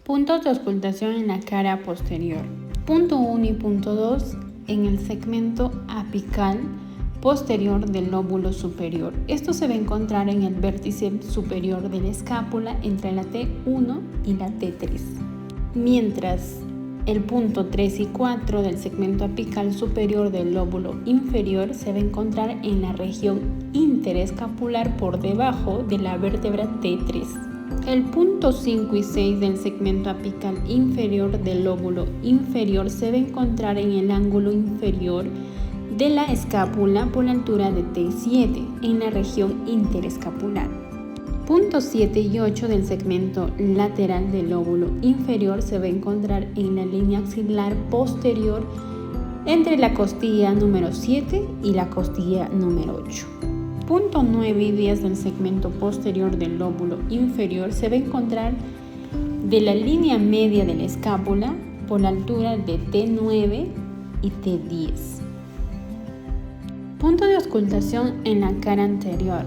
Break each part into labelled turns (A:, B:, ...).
A: Puntos de auscultación en la cara posterior. Punto 1 y punto 2 en el segmento apical posterior del lóbulo superior. Esto se va a encontrar en el vértice superior de la escápula entre la T1 y la T3. Mientras el punto 3 y 4 del segmento apical superior del lóbulo inferior se va a encontrar en la región interescapular por debajo de la vértebra T3. El punto 5 y 6 del segmento apical inferior del lóbulo inferior se va a encontrar en el ángulo inferior de la escápula por la altura de T7 en la región interescapular. Puntos 7 y 8 del segmento lateral del lóbulo inferior se va a encontrar en la línea axilar posterior entre la costilla número 7 y la costilla número 8. Punto 9 y 10 del segmento posterior del lóbulo inferior se va a encontrar de la línea media de la escápula por la altura de T9 y T10. Punto de auscultación en la cara anterior.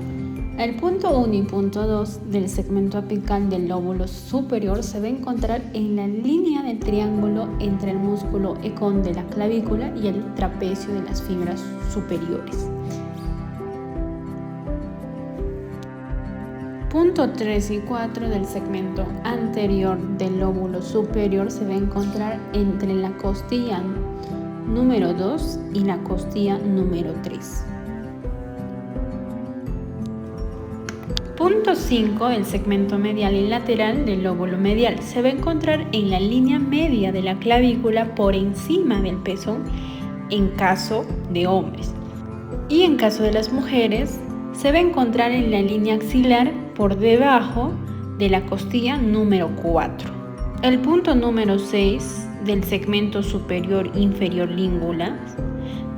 A: El punto 1 y punto 2 del segmento apical del lóbulo superior se va a encontrar en la línea del triángulo entre el músculo ecón de la clavícula y el trapecio de las fibras superiores. Punto 3 y 4 del segmento anterior del lóbulo superior se va a encontrar entre la costilla número 2 y la costilla número 3. Punto 5 del segmento medial y lateral del lóbulo medial se va a encontrar en la línea media de la clavícula por encima del pezón en caso de hombres. Y en caso de las mujeres se va a encontrar en la línea axilar por debajo de la costilla número 4. El punto número 6 del segmento superior inferior língula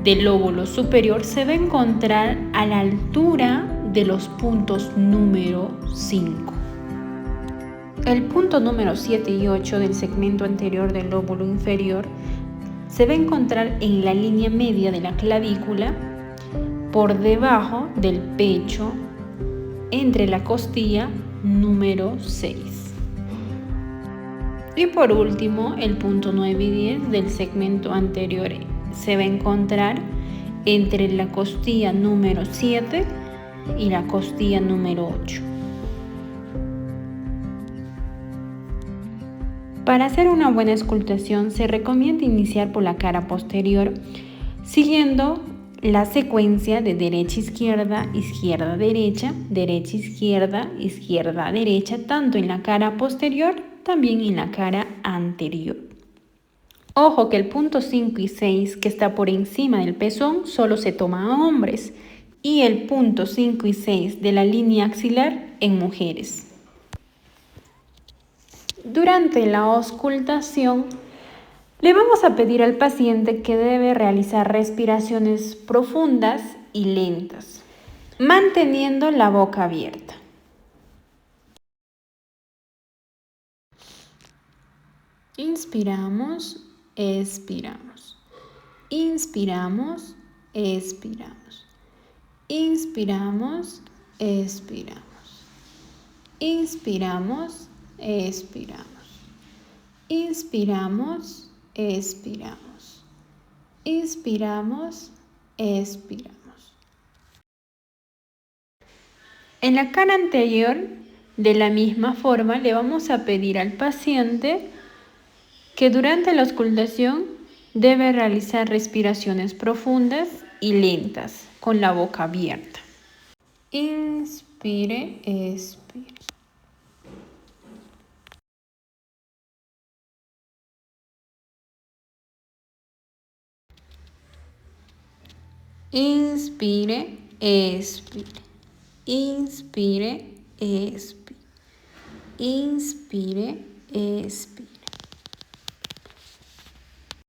A: del lóbulo superior se va a encontrar a la altura de los puntos número 5. El punto número 7 y 8 del segmento anterior del lóbulo inferior se va a encontrar en la línea media de la clavícula por debajo del pecho entre la costilla número 6. Y por último, el punto 9 y 10 del segmento anterior se va a encontrar entre la costilla número 7 y la costilla número 8. Para hacer una buena auscultación se recomienda iniciar por la cara posterior siguiendo la secuencia de derecha-izquierda, izquierda-derecha, derecha-izquierda, izquierda-derecha, tanto en la cara posterior, también en la cara anterior. Ojo que el punto 5 y 6 que está por encima del pezón solo se toma a hombres y el punto 5 y 6 de la línea axilar en mujeres. Durante la auscultación le vamos a pedir al paciente que debe realizar respiraciones profundas y lentas, manteniendo la boca abierta. Inspiramos, expiramos. Inspiramos, expiramos. Inspiramos, expiramos. Inspiramos, expiramos. Inspiramos, expiramos. Inspiramos, expiramos. En la cara anterior, de la misma forma, le vamos a pedir al paciente que durante la auscultación debe realizar respiraciones profundas y lentas con la boca abierta. Inspire, expire. Inspire, expire. Inspire, expire. Inspire, expire.